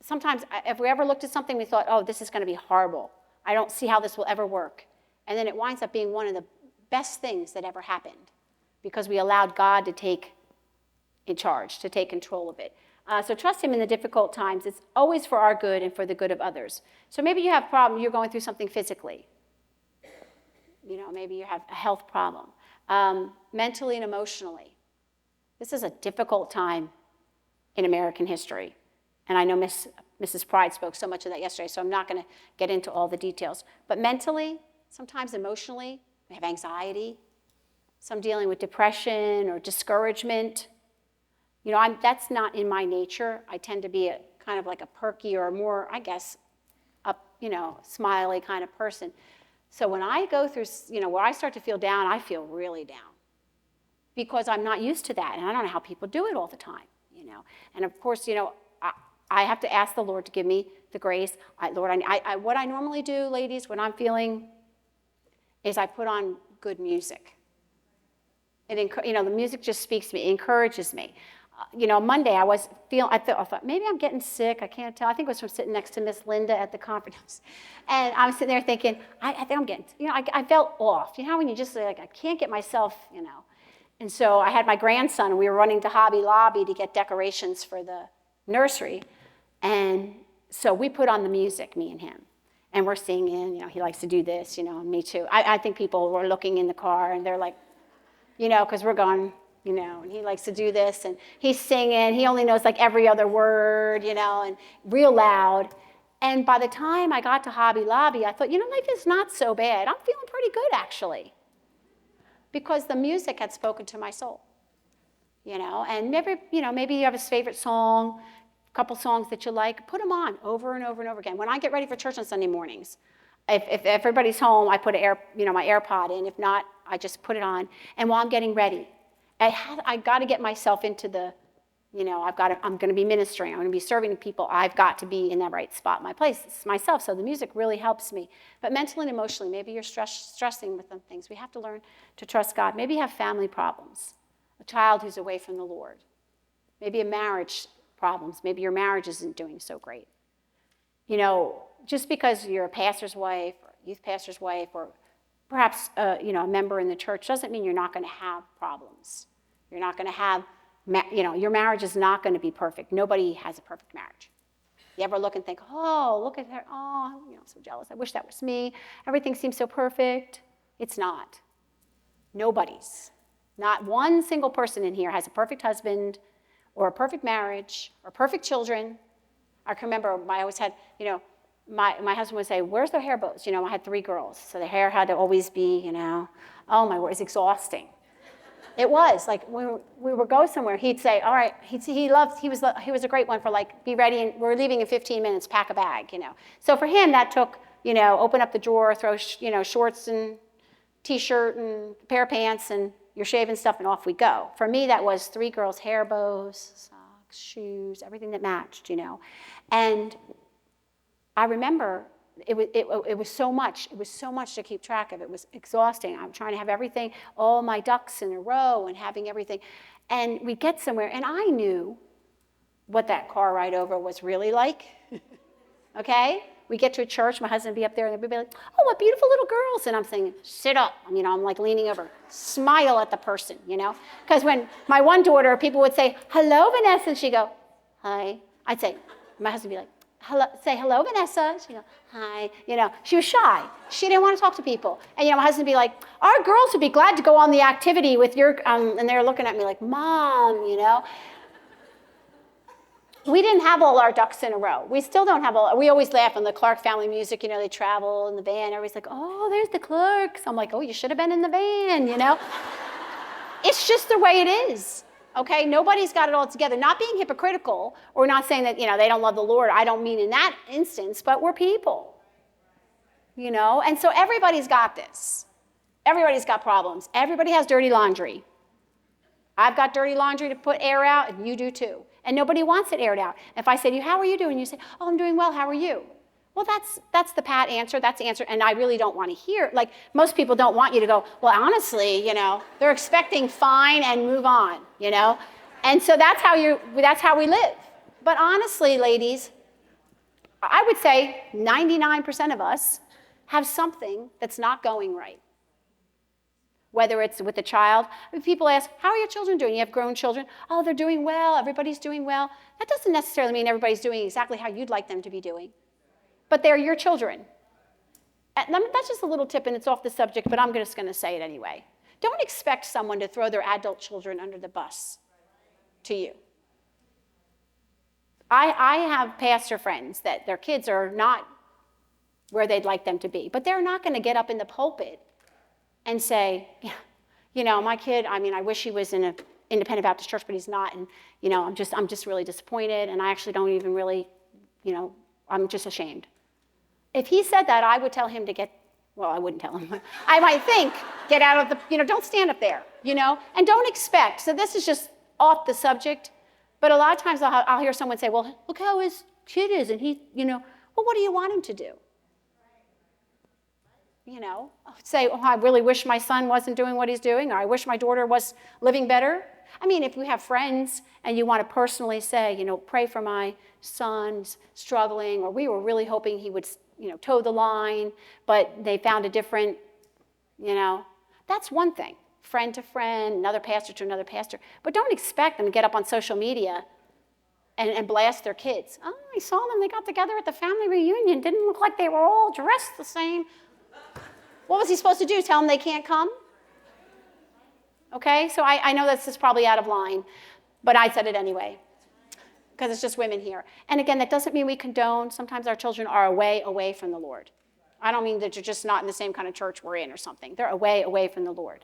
Sometimes, if we ever looked at something, we thought, oh, this is going to be horrible. I don't see how this will ever work. And then it winds up being one of the best things that ever happened because we allowed God to take in charge, to take control of it. So trust him in the difficult times. It's always for our good and for the good of others. So maybe you have a problem, you're going through something physically. You know, maybe you have a health problem. Mentally and emotionally. This is a difficult time in American history. And I know Mrs. Pride spoke so much of that yesterday, so I'm not going to get into all the details. But mentally, sometimes emotionally, we have anxiety. Some dealing with depression or discouragement. You know, that's not in my nature. I tend to be a kind of like a perky or more, I guess, smiley kind of person. So when I go through, you know, where I start to feel down, I feel really down because I'm not used to that. And I don't know how people do it all the time, you know. And of course, you know, I have to ask the Lord to give me the grace. Lord, what I normally do, ladies, when I'm feeling is I put on good music. You know, the music just speaks to me, it encourages me. You know, Monday I thought maybe I'm getting sick. I can't tell. I think it was from sitting next to Miss Linda at the conference. And I was sitting there thinking, I think I'm getting, you know, I felt off. You know, when you just like, I can't get myself, you know. And so I had my grandson, and we were running to Hobby Lobby to get decorations for the nursery. And so we put on the music, me and him. And we're singing, you know, he likes to do this, you know, and me too. I think people were looking in the car, and they're like, you know, because we're going, you know, and he likes to do this, and he's singing. He only knows like every other word, you know, and real loud. And by the time I got to Hobby Lobby, I thought, you know, life is not so bad. I'm feeling pretty good, actually, because the music had spoken to my soul, you know. And maybe you have a favorite song, a couple songs that you like. Put them on over and over and over again. When I get ready for church on Sunday mornings, if everybody's home, I put my AirPod in. If not, I just put it on. And while I'm getting ready, I got to get myself into the, you know, I'm going to be ministering. I'm going to be serving people. I've got to be in that right spot, my place, myself. So the music really helps me. But mentally and emotionally, maybe you're stressing with some things. We have to learn to trust God. Maybe you have family problems, a child who's away from the Lord. Maybe a marriage problems. Maybe your marriage isn't doing so great. You know, just because you're a pastor's wife or a youth pastor's wife or perhaps you know, a member in the church doesn't mean you're not going to have problems. You're not going to have, you know, your marriage is not going to be perfect. Nobody has a perfect marriage. You ever look and think, oh, look at her, oh, you know, I'm so jealous. I wish that was me. Everything seems so perfect. It's not. Nobody's. Not one single person in here has a perfect husband or a perfect marriage or perfect children. I can remember I always had, my husband would say, where's their hair bows? I had 3 girls, so the hair had to always be, oh my word, it's exhausting. It was, like when we would go somewhere, he'd say, all right, he was a great one for like, be ready, and we're leaving in 15 minutes, pack a bag, So for him, that took, open up the drawer, throw, shorts and t-shirt and a pair of pants and your shaving stuff, and off we go. For me, that was 3 girls, hair bows, socks, shoes, everything that matched, And I remember it was so much. It was so much to keep track of. It was exhausting. I'm trying to have everything, all my ducks in a row and having everything. And we'd get somewhere, and I knew what that car ride over was really like, okay? We get to a church, my husband would be up there, and they'd be like, oh, what beautiful little girls. And I'm saying, sit up. I'm like leaning over, smile at the person, Because when my one daughter, people would say, hello, Vanessa, and she'd go, hi. I'd say, my husband would be like, hello, say hello, Vanessa. She'd go, hi. She was shy. She didn't want to talk to people. And my husband would be like, our girls would be glad to go on the activity with your, and they're looking at me like, Mom, We didn't have all our ducks in a row. We still don't have we always laugh on the Clark family music, they travel in the van. Everybody's like, oh, there's the Clarks. I'm like, oh, you should have been in the van, It's just the way it is. Okay, nobody's got it all together. Not being hypocritical or not saying that, they don't love the Lord. I don't mean in that instance, but we're people, And so everybody's got this. Everybody's got problems. Everybody has dirty laundry. I've got dirty laundry to put air out, and you do too. And nobody wants it aired out. If I say to you, how are you doing? You say, oh, I'm doing well. How are you? Well, that's the pat answer. That's the answer. And I really don't want to hear, like most people don't want you to go, well, honestly, they're expecting fine and move on, And so that's how we live. But honestly, ladies, I would say 99% of us have something that's not going right. Whether it's with a child. People ask, how are your children doing? You have grown children. Oh, they're doing well. Everybody's doing well. That doesn't necessarily mean everybody's doing exactly how you'd like them to be doing. But they're your children. And that's just a little tip, and it's off the subject, but I'm just going to say it anyway. Don't expect someone to throw their adult children under the bus to you. I have pastor friends that their kids are not where they'd like them to be, but they're not going to get up in the pulpit and say, my kid, I wish he was in an independent Baptist church, but he's not, and, I'm just really disappointed, and I actually don't even really, I'm just ashamed. If he said that, I would tell him to I wouldn't tell him. I might think, get out of the, don't stand up there, and don't expect. So this is just off the subject, but a lot of times I'll hear someone say, well, look how his kid is, and he, well, what do you want him to do? Say, oh, I really wish my son wasn't doing what he's doing, or I wish my daughter was living better. If you have friends and you want to personally say, pray for my son's struggling, or we were really hoping he would, toe the line, but they found a different, that's one thing. Friend to friend, another pastor to another pastor. But don't expect them to get up on social media and blast their kids. Oh, I saw them. They got together at the family reunion. Didn't look like they were all dressed the same. What was he supposed to do? Tell them they can't come? Okay, so I know this is probably out of line, but I said it anyway, because it's just women here. And again, that doesn't mean we condone. Sometimes our children are away from the Lord. I don't mean that you're just not in the same kind of church we're in or something. They're away from the Lord.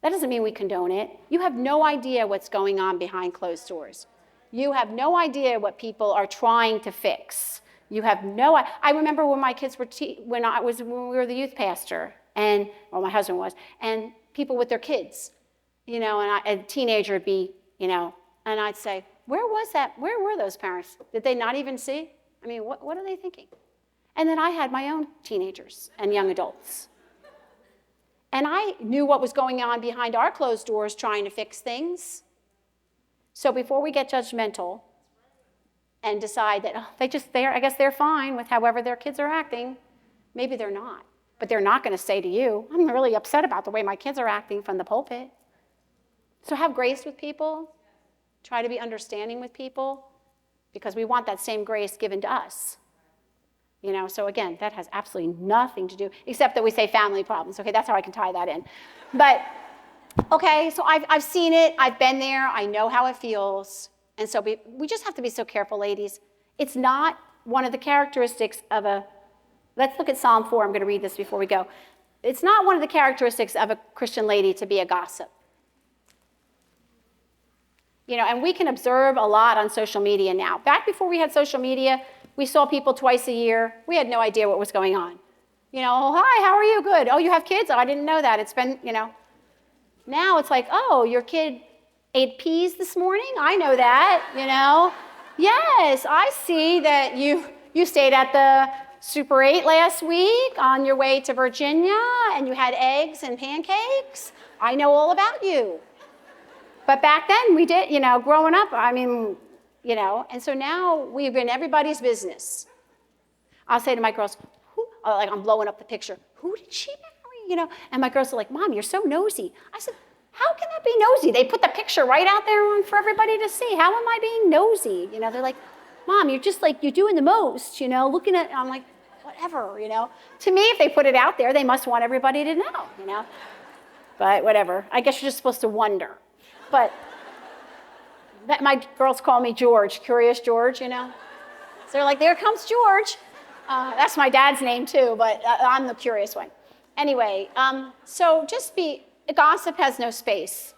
That doesn't mean we condone it. You have no idea what's going on behind closed doors. You have no idea what people are trying to fix. You have no. I remember when my kids were when we were the youth pastor, and my husband was, and people with their kids, and a teenager would be, and I'd say, where was that? Where were those parents? Did they not even see? What are they thinking? And then I had my own teenagers and young adults, and I knew what was going on behind our closed doors, trying to fix things. So before we get judgmental and decide that I guess they're fine with however their kids are acting. Maybe they're not, but they're not going to say to you, I'm really upset about the way my kids are acting from the pulpit. So have grace with people. Try to be understanding with people, because we want that same grace given to us. You know, so again, that has absolutely nothing to do, except that we say family problems. Okay, that's how I can tie that in. But, okay, so I've seen it. I've been there. I know how it feels. And so we just have to be so careful, ladies. It's not one of the characteristics of let's look at Psalm 4. I'm going to read this before we go. It's not one of the characteristics of a Christian lady to be a gossip. You know, and we can observe a lot on social media now. Back before we had social media, we saw people twice a year. We had no idea what was going on. You know, oh, hi, how are you? Good. Oh, you have kids? Oh, I didn't know that. It's been, you know. Now it's like, oh, your kid ate peas this morning? I know that, you know. Yes, I see that you stayed at the Super 8 last week on your way to Virginia, and you had eggs and pancakes. I know all about you. But back then we did, you know, growing up, I mean, you know, and so now we've been everybody's business. I'll say to my girls, like I'm blowing up the picture, who did she marry, you know? And my girls are like, Mom, you're so nosy. I said, how can that be nosy? They put the picture right out there for everybody to see. How am I being nosy? You know, they're like, Mom, you're just like, you're doing the most, you know, looking at, I'm like, whatever, you know. To me, if they put it out there, they must want everybody to know, you know. But whatever, I guess you're just supposed to wonder. But my girls call me George, Curious George, you know. So they're like, there comes George. That's my dad's name too, but I'm the curious one. Anyway, so gossip has no space.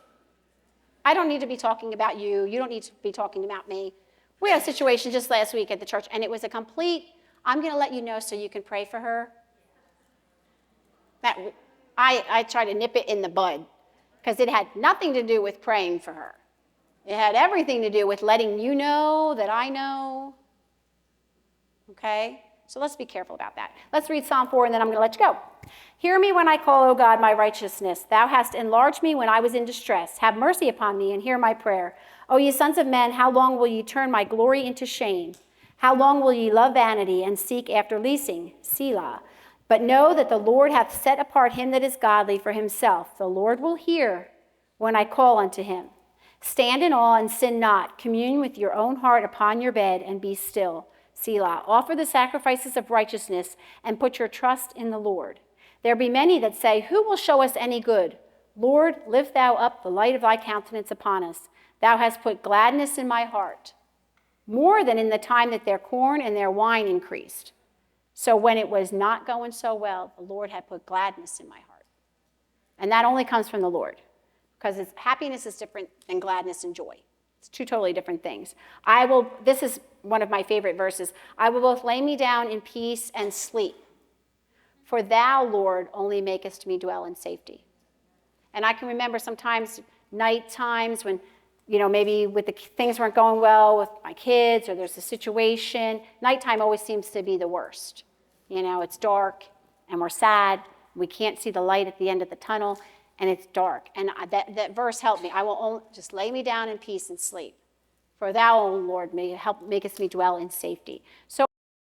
I don't need to be talking about you. You don't need to be talking about me. We had a situation just last week at the church, and it was a complete, I'm going to let you know so you can pray for her. I try to nip it in the bud, because it had nothing to do with praying for her. It had everything to do with letting you know that I know. Okay? So let's be careful about that. Let's read Psalm 4, and then I'm going to let you go. Hear me when I call, O God, my righteousness. Thou hast enlarged me when I was in distress. Have mercy upon me and hear my prayer. O ye sons of men, how long will ye turn my glory into shame? How long will ye love vanity and seek after leasing? Selah. But know that the Lord hath set apart him that is godly for himself. The Lord will hear when I call unto him. Stand in awe and sin not. Commune with your own heart upon your bed and be still. Selah. Offer the sacrifices of righteousness and put your trust in the Lord. There be many that say, who will show us any good? Lord, lift thou up the light of thy countenance upon us. Thou hast put gladness in my heart, more than in the time that their corn and their wine increased. So when it was not going so well, the Lord had put gladness in my heart. And that only comes from the Lord, because happiness is different than gladness and joy. It's two totally different things. This is one of my favorite verses. I will both lay me down in peace and sleep. For thou, Lord, only makest me dwell in safety. And I can remember sometimes night times when, you know, maybe things weren't going well with my kids, or there's a situation. Nighttime always seems to be the worst. You know, it's dark and we're sad. We can't see the light at the end of the tunnel, and it's dark. And that verse helped me. I will just lay me down in peace and sleep. For thou, O Lord, makest me dwell in safety. So